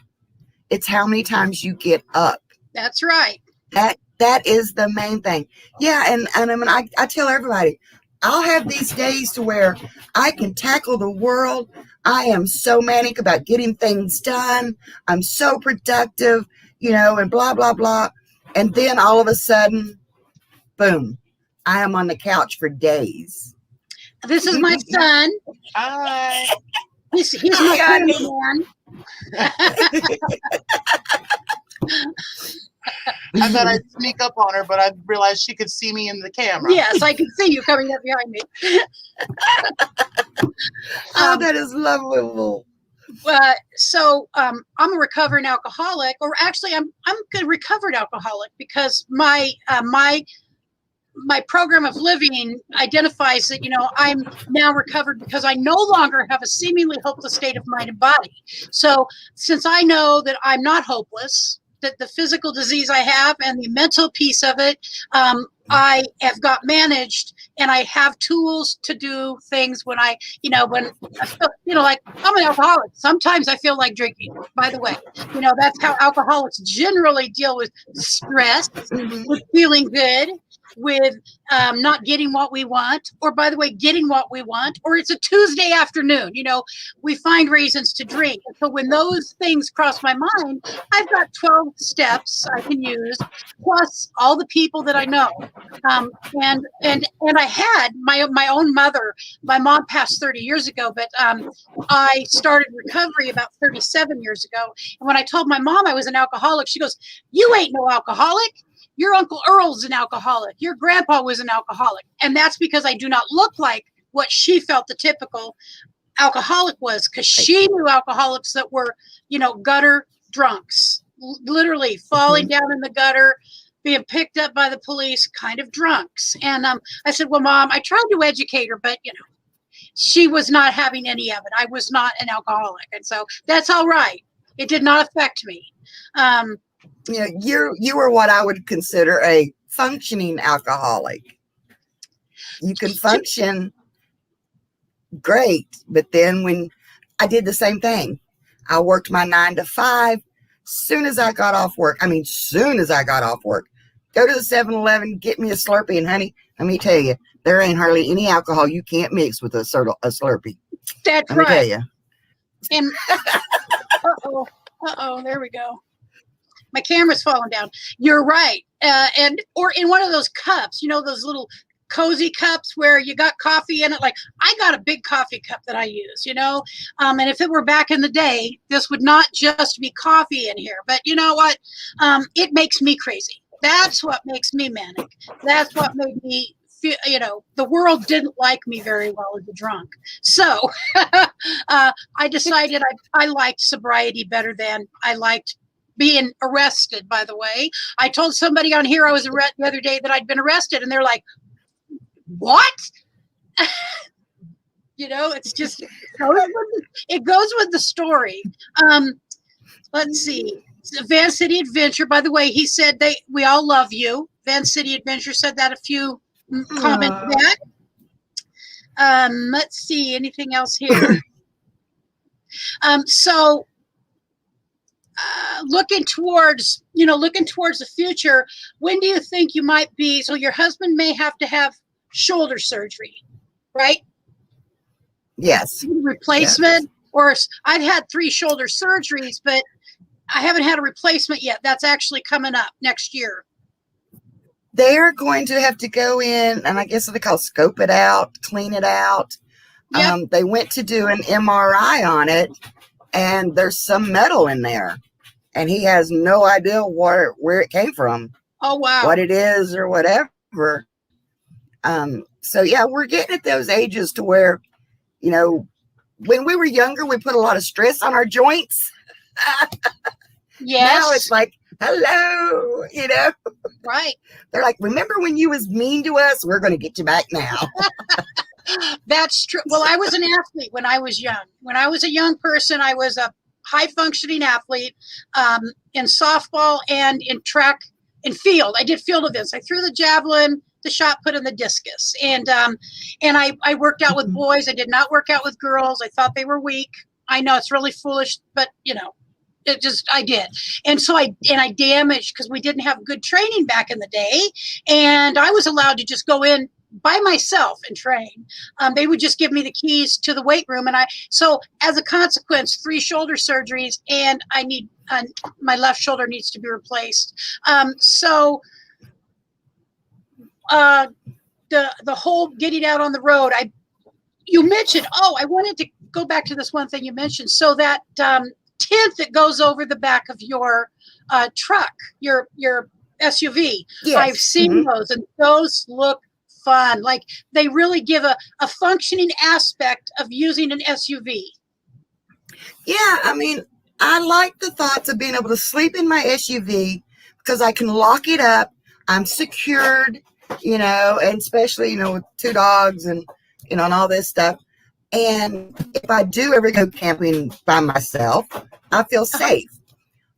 It's how many times you get up. That's right. That is the main thing. Yeah. And I mean, I tell everybody, I'll have these days to where I can tackle the world. I am so manic about getting things done. I'm so productive, you know, and blah, blah, blah. And then all of a sudden, boom, I am on the couch for days. This is my son. Hi. He's my family man. I thought I'd sneak up on her, but I realized she could see me in the camera. Yes, I can see you coming up behind me. That is lovable. So I'm a recovering alcoholic, or actually I'm a recovered alcoholic, because my program of living identifies that, you know, I'm now recovered because I no longer have a seemingly hopeless state of mind and body. So since I know that I'm not hopeless, that the physical disease I have and the mental piece of it, I have got managed, and I have tools to do things when I feel, you know, like I'm an alcoholic. Sometimes I feel like drinking, by the way. You know, that's how alcoholics generally deal with stress, with feeling good. with not getting what we want, or by the way, getting what we want, or it's a Tuesday afternoon. We find reasons to drink. And so when those things cross my mind, I've got 12 steps I can use, plus all the people that I know. And I had my own mother. My mom passed 30 years ago, but I started recovery about 37 years ago. And when I told my mom I was an alcoholic, she goes, "You ain't no alcoholic. Your Uncle Earl's an alcoholic. Your grandpa was an alcoholic." And that's because I do not look like what she felt the typical alcoholic was, because she knew alcoholics that were, gutter drunks, literally falling down in the gutter, being picked up by the police, kind of drunks. And I said, "Well, Mom, I tried to educate her, but, she was not having any of it. I was not an alcoholic." And so that's all right. It did not affect me. You were what I would consider a functioning alcoholic. You can function great, but then when I did the same thing, I worked my 9 to 5. Soon as I got off work, go to the 7-Eleven, get me a Slurpee, and honey, let me tell you, there ain't hardly any alcohol you can't mix with a Slurpee. That's let me tell you. And there we go. My camera's falling down. You're right. Or in one of those cups, those little cozy cups where you got coffee in it. Like, I got a big coffee cup that I use, and if it were back in the day, this would not just be coffee in here. But you know what? It makes me crazy. That's what makes me manic. That's what made me feel, the world didn't like me very well as a drunk. So I decided I liked sobriety better than I liked being arrested. By the way, I told somebody on here I was the other day that I'd been arrested, and they're like, "What?" It's just, it goes with the story. Let's see. Van City Adventure, by the way, he said we all love you. Van City Adventure said that a few comments back. Let's see, anything else here? So looking towards the future, when do you think you might be? So your husband may have to have shoulder surgery, right? Yes. Replacement. Yes. Or I've had 3 shoulder surgeries, but I haven't had a replacement yet. That's actually coming up next year. They're going to have to go in, and I guess they call scope it out, clean it out. Yep. They went to do an MRI on it, and there's some metal in there, and he has no idea where it came from. Oh, wow. What it is or whatever. So yeah, we're getting at those ages to where, when we were younger, we put a lot of stress on our joints. Yes. Now it's like, hello, Right. They're like, remember when you was mean to us? We're going to get you back now. That's true. Well, I was an athlete when I was young. When I was a young person, I was a high functioning athlete in softball and in track and field. I did field events. I threw the javelin, the shot put, and the discus. And I worked out with boys. I did not work out with girls. I thought they were weak. I know it's really foolish, but I did. And so I damaged, because we didn't have good training back in the day. And I was allowed to just go in by myself and train. They would just give me the keys to the weight room. And so as a consequence, 3 shoulder surgeries, and I need, my left shoulder needs to be replaced. The whole getting out on the road, you mentioned, I wanted to go back to this one thing you mentioned. So that tent that goes over the back of your truck, your SUV. Yes. I've seen those, and those look fun. Like, they really give a functioning aspect of using an SUV. Yeah, I like the thoughts of being able to sleep in my SUV because I can lock it up. I'm secured, and especially, with 2 dogs and, and all this stuff. And if I do ever go camping by myself, I feel safe.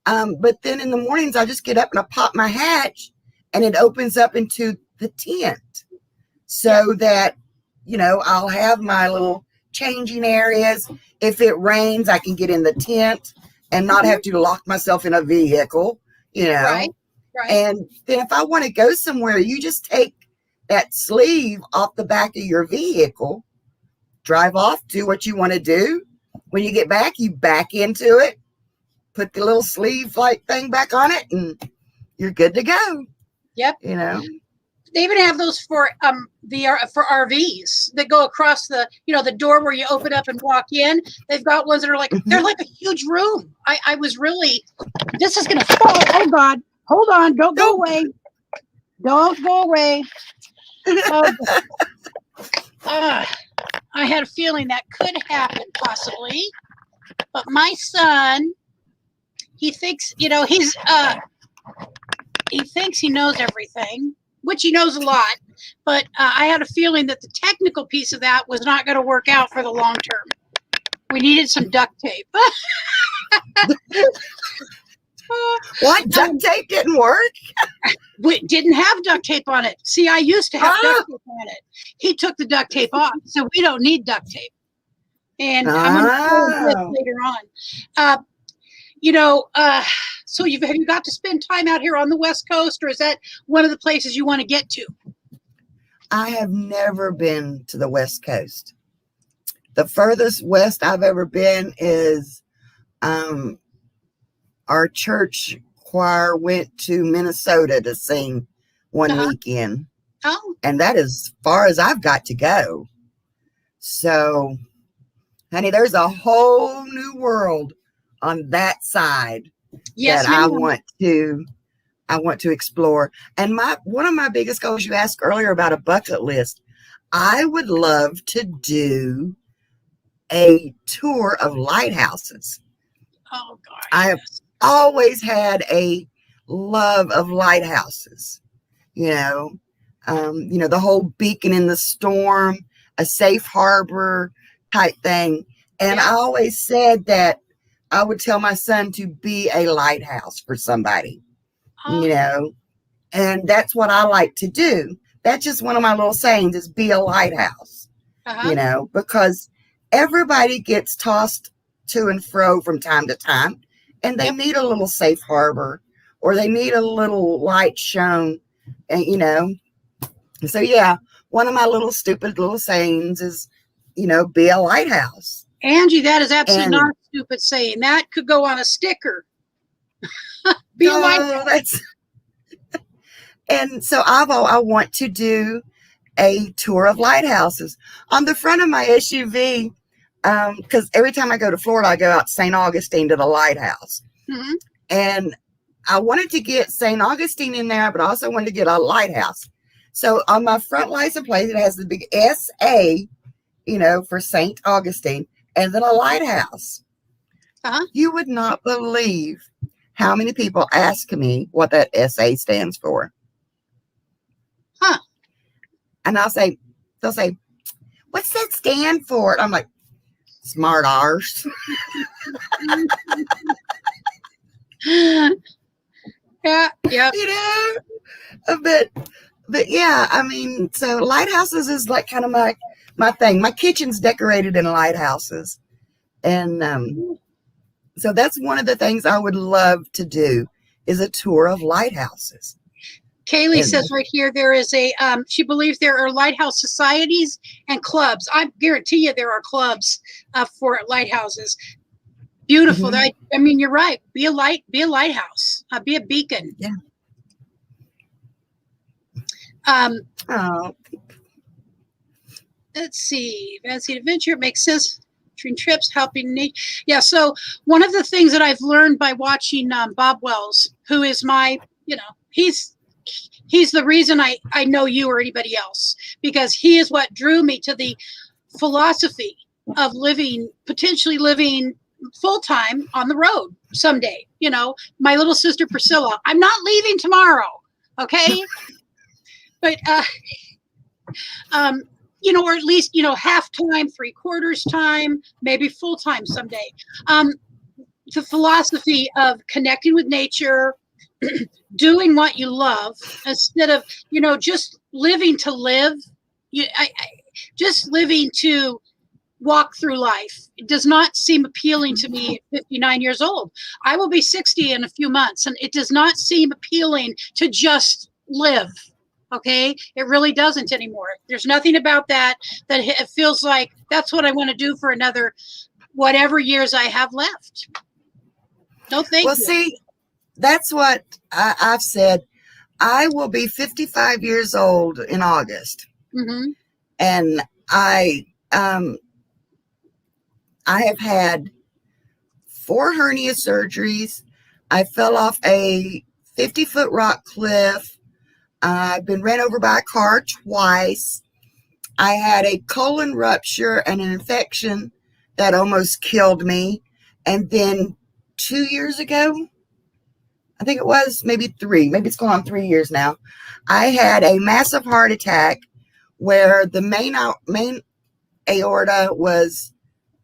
But then in the mornings, I just get up and I pop my hatch, and it opens up into the tent, so that, I'll have my little changing areas. If it rains, I can get in the tent and not have to lock myself in a vehicle, Right. And then if I want to go somewhere, you just take that sleeve off the back of your vehicle, drive off, do what you want to do. When you get back, you back into it, put the little sleeve like thing back on it, and you're good to go. Yep. You know, they even have those for for RVs that go across the the door where you open up and walk in. They've got ones that are like they're like a huge room. I was really, this is gonna fall. Oh God, hold on, don't go away, don't go away. I had a feeling that could happen possibly, but my son, he thinks he thinks he knows everything, which he knows a lot, but I had a feeling that the technical piece of that was not going to work out for the long term. We needed some duct tape. What? Duct tape didn't work? We didn't have duct tape on it. See, I used to have duct tape on it. He took the duct tape off, so we don't need duct tape. And I'm going to show this later on. So have you got to spend time out here on the West Coast, or is that one of the places you want to get to? I have never been to the West Coast. The furthest west I've ever been is our church choir went to Minnesota to sing one weekend. Oh. And that is as far as I've got to go. So, honey, there's a whole new world on that side that I want to explore. And one of my biggest goals, you asked earlier about a bucket list. I would love to do a tour of lighthouses. Oh God. I have always had a love of lighthouses. The whole beacon in the storm, a safe harbor type thing. And I always said that I would tell my son to be a lighthouse for somebody, and that's what I like to do. That's just one of my little sayings is be a lighthouse, because everybody gets tossed to and fro from time to time, and they need a little safe harbor or they need a little light shown, and, so yeah, one of my little stupid little sayings is, be a lighthouse. Angie, that is absolutely not a stupid saying. That could go on a sticker. Be a lighthouse. And so I want to do a tour of lighthouses on the front of my SUV, because every time I go to Florida, I go out to St. Augustine to the lighthouse. Mm-hmm. And I wanted to get St. Augustine in there, but I also wanted to get a lighthouse. So on my front license plate, it has the big SA, for St. Augustine, and then a lighthouse. You would not believe how many people ask me what that SA stands for. And they'll say, what's that stand for? I'm like, smart arse. Yeah. But yeah, I mean, so lighthouses is like kind of my thing. My kitchen's decorated in lighthouses. And so that's one of the things I would love to do is a tour of lighthouses. Kaylee says right here, there is she believes there are lighthouse societies and clubs. I guarantee you there are clubs for lighthouses. Beautiful. Mm-hmm. I mean, you're right. Be a lighthouse. Be a beacon. Yeah. Let's see. Fancy Adventure makes sense between trips, helping nature. Yeah. So one of the things that I've learned by watching Bob Wells, who is my, he's the reason I know you or anybody else, because he is what drew me to the philosophy of potentially living full-time on the road someday. My little sister Priscilla, I'm not leaving tomorrow. Okay. But, or at least, half time, 3/4 time, maybe full time someday. The philosophy of connecting with nature, doing what you love instead of, just living to live. Just living to walk through life. It does not seem appealing to me at 59 years old. I will be 60 in a few months, and it does not seem appealing to just live. Okay, it really doesn't anymore. There's nothing about that it feels like that's what I want to do for another whatever years I have left. No, thank you. See, that's what I've said. I will be 55 years old in August, and I have had 4 hernia surgeries. I fell off a 50-foot rock cliff. I've been ran over by a car twice. I had a colon rupture and an infection that almost killed me. And then 2 years ago, I think it was, maybe 3, maybe it's going on 3 years now, I had a massive heart attack where the main aorta was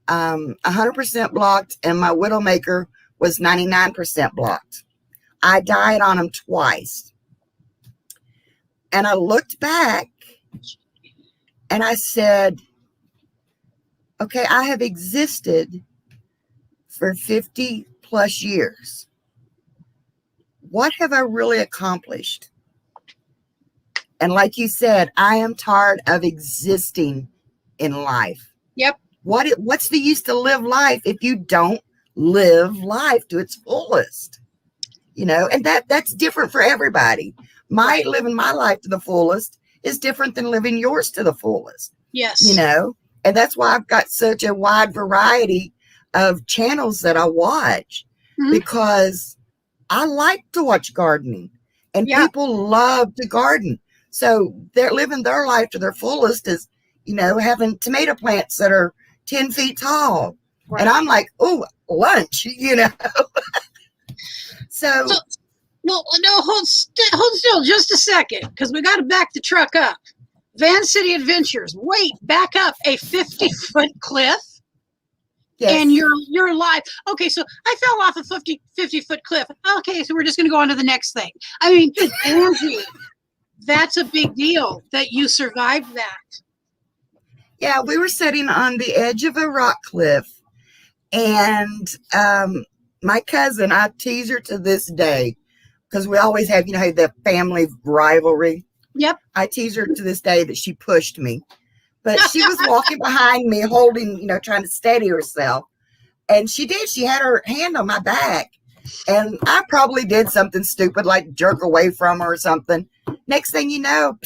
100% blocked and my widowmaker was 99% blocked. I died on them twice. And I looked back and I said, okay, I have existed for 50 plus years. What have I really accomplished? And like you said, I am tired of existing in life. Yep. What's the use to live life if you don't live life to its fullest? You know, and that's different for everybody. Living my life to the fullest is different than living yours to the fullest. Yes. You know, and that's why I've got such a wide variety of channels that I watch, because I like to watch gardening, and people love to garden. So they're living their life to their fullest is, you know, having tomato plants that are 10 feet tall. Right. And I'm like, oh, lunch, you know. So well, no, hold still just a second, because we got to back the truck up. Van City Adventures, wait, back up a 50-foot cliff. Yes. And you're alive. Okay, so I fell off a 50-foot cliff. Okay, so we're just going to go on to the next thing. I mean, Angie, that's a big deal that you survived that. Yeah, we were sitting on the edge of a rock cliff, and my cousin, I tease her to this day, because we always have, you know, the family rivalry. Yep. I tease her to this day that she pushed me. But she was walking behind me, holding, you know, trying to steady herself. And she did. She had her hand on my back. And I probably did something stupid, like jerk away from her or something. Next thing you know,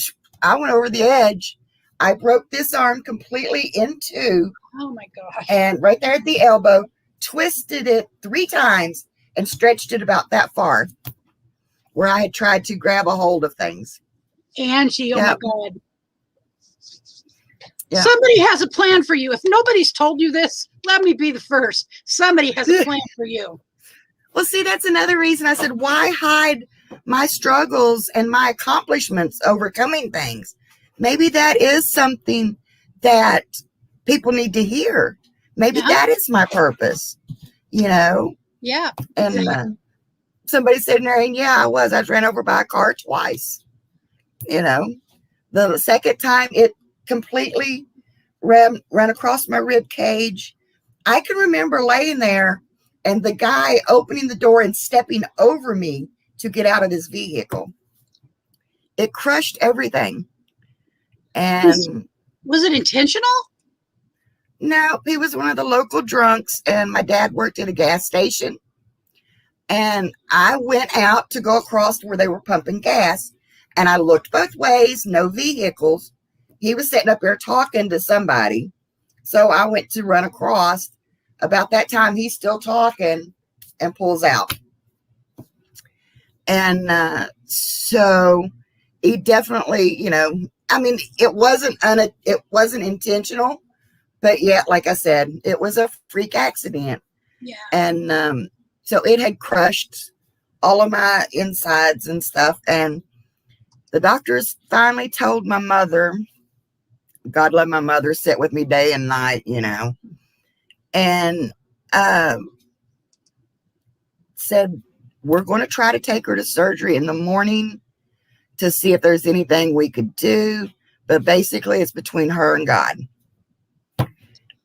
I went over the edge. I broke this arm completely in 2. Oh, my gosh. And right there at the elbow, twisted it 3 times and stretched it about that far, where I had tried to grab a hold of things. Angie, oh, my God. Yeah. Somebody has a plan for you. If nobody's told you this, let me be the first. Somebody has a plan for you. Well, see, that's another reason I said, why hide my struggles and my accomplishments overcoming things? Maybe that is something that people need to hear. Maybe that is my purpose, you know? Yeah. And somebody said, Marion, I was ran over by a car twice. You know, the second time it completely ran across my rib cage. I can remember laying there and the guy opening the door and stepping over me to get out of his vehicle. It crushed everything. And was it intentional? No, he was one of the local drunks, and my dad worked at a gas station. And I went out to go across where they were pumping gas, and I looked both ways, no vehicles. He was sitting up there talking to somebody. So I went to run across. About that time, he's still talking and pulls out. And so he definitely, you know, I mean, it wasn't intentional, but yet, like I said, it was a freak accident. Yeah. And so it had crushed all of my insides and stuff. And the doctors finally told my mother, God love my mother, sit with me day and night, you know, and said, we're going to try to take her to surgery in the morning to see if there's anything we could do. But basically, it's between her and God.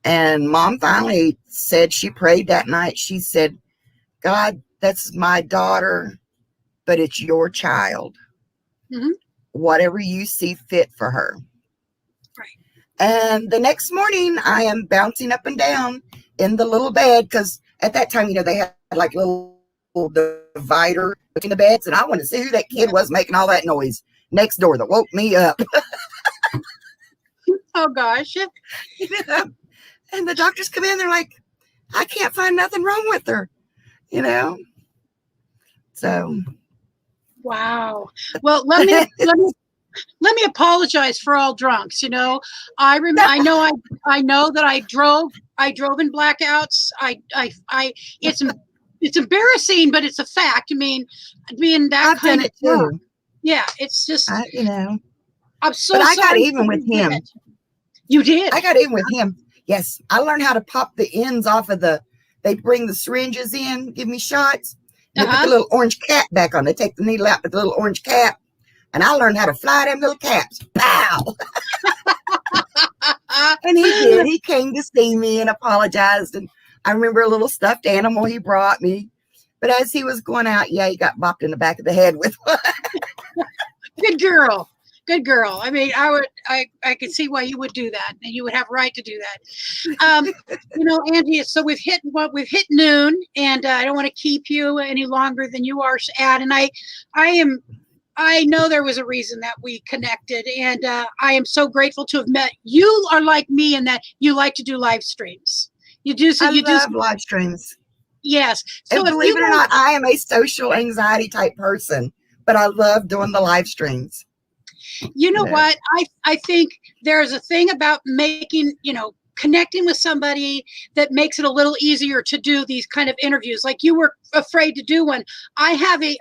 And Mom finally said, she prayed that night. She said, God, that's my daughter, but it's your child. Mm-hmm. whatever you see fit for her. Right. And the next morning, I am bouncing up and down in the little bed because at that time, they had like a little divider between the beds, and I wanted to see who that kid was making all that noise next door that woke me up. Oh gosh. And the doctors come in, they're like, I can't find nothing wrong with her, So. Wow. Well, let me apologize for all drunks. I know that I drove in blackouts. It's embarrassing, but it's a fact. I mean, being that I've kind done of it too. Yeah, it's just I'm so sorry. I got even with him. You did. I got even with him. Yes, I learned how to pop the ends off of they bring the syringes in, give me shots. They put the little orange cap back on. They take the needle out with the little orange cap. And I learned how to fly them little caps. Pow! And he did. He came to see me and apologized. And I remember a little stuffed animal he brought me. But as he was going out, he got bopped in the back of the head with one. Good girl. Good girl. I mean, I could see why you would do that, and you would have a right to do that. Angie, so we've hit noon, and I don't want to keep you any longer than you are at. And I know there was a reason that we connected, and I am so grateful to have met. You are like me in that you like to do live streams. You do. So you love live streams. Yes. So and believe it or not, I am a social anxiety type person, but I love doing the live streams. You know what? I think there's a thing about making, connecting with somebody that makes it a little easier to do these kind of interviews. Like you were afraid to do one. I have a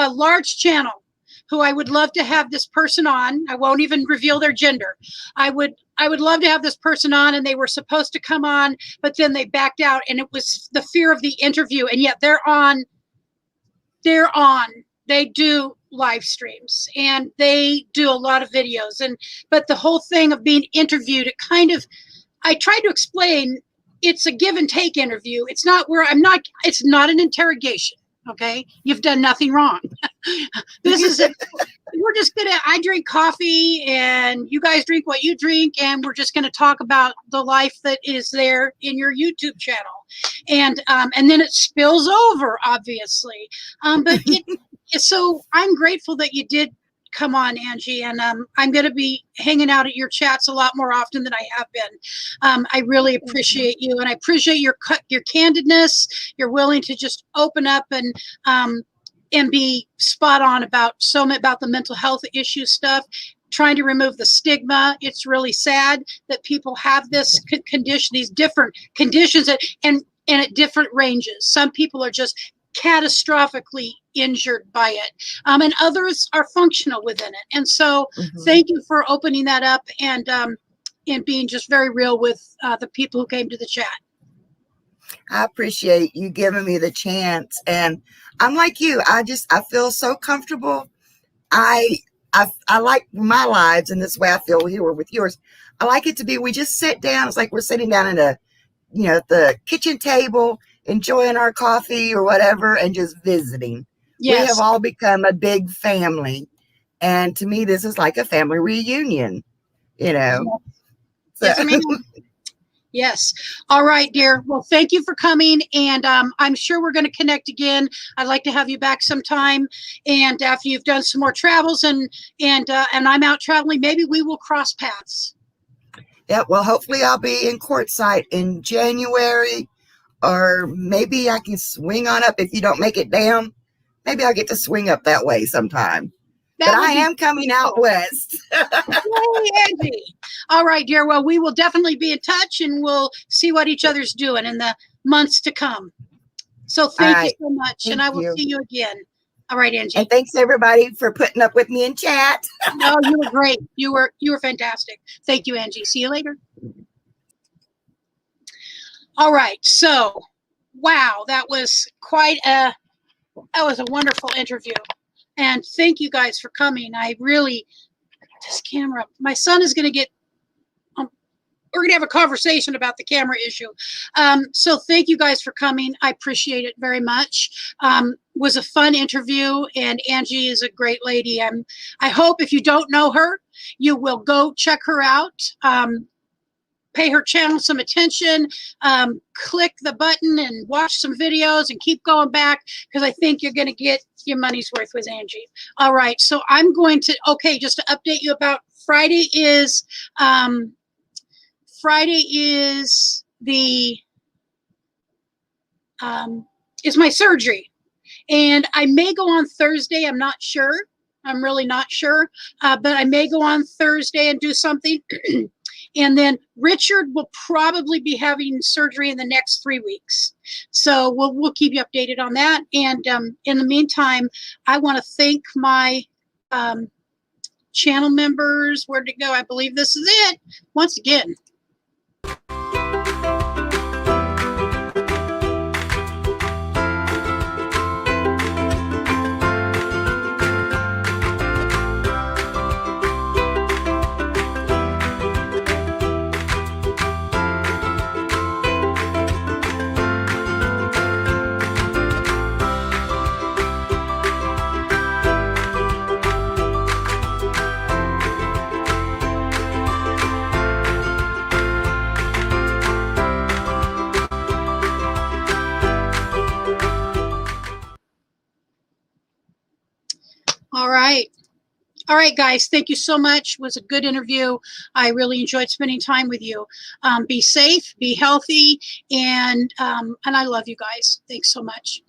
large channel who I would love to have this person on. I won't even reveal their gender. I would love to have this person on, and they were supposed to come on, but then they backed out, and it was the fear of the interview. And yet they're on. They do live streams, and they do a lot of videos. But the whole thing of being interviewed, I tried to explain, it's a give and take interview. It's not an interrogation. Okay. You've done nothing wrong. I drink coffee and you guys drink what you drink. And we're just going to talk about the life that is there in your YouTube channel. And then it spills over, obviously. So I'm grateful that you did come on, Angie, and I'm going to be hanging out at your chats a lot more often than I have been. I really appreciate you, and I appreciate your candidness. You're willing to just open up and be spot on about the mental health issue stuff, trying to remove the stigma. It's really sad that people have this condition, these different conditions, and at different ranges. Some people are just catastrophically injured by it, and others are functional within it. And so thank you for opening that up and being just very real with the people who came to the chat. I appreciate you giving me the chance, and I'm like you. I feel so comfortable. I like my lives in this way. I feel here with yours. I like it to be, we just sit down. It's like we're sitting down at the kitchen table, enjoying our coffee or whatever, and just visiting. Yes. We have all become a big family. And to me, this is like a family reunion, So. Yes, ma'am. Yes. All right, dear. Well, thank you for coming. And I'm sure we're going to connect again. I'd like to have you back sometime. And after you've done some more travels and I'm out traveling, maybe we will cross paths. Yeah. Well, hopefully I'll be in Quartzsite in January, or maybe I can swing on up if you don't make it down. Maybe I'll get to swing up that way sometime. But I am coming out west. Yay, Angie. All right, dear. Well, we will definitely be in touch, and we'll see what each other's doing in the months to come. So thank you so much, and I will see you again. All right, Angie. And thanks everybody for putting up with me in chat. No, you were great. You were fantastic. Thank you, Angie. See you later. All right. So, wow, that was a wonderful interview. And thank you guys for coming. I really, this camera, my son is going to get gonna have a conversation about the camera issue. So thank you guys for coming. I appreciate it very much. Was a fun interview, and Angie is a great lady. I hope if you don't know her, you will go check her out. Pay her channel some attention, click the button and watch some videos and keep going back, because I think you're going to get your money's worth with Angie. All right, so I'm going to, okay, just to update you about Friday is my surgery, and I may go on Thursday. I'm not sure. I'm really not sure, but I may go on Thursday and do something. And then Richard will probably be having surgery in the next 3 weeks. So we'll keep you updated on that. And in the meantime, I want to thank my channel members. Where'd it go? I believe this is it. Once again. All right. All right, guys. Thank you so much. It was a good interview. I really enjoyed spending time with you. Be safe, be healthy, and I love you guys. Thanks so much.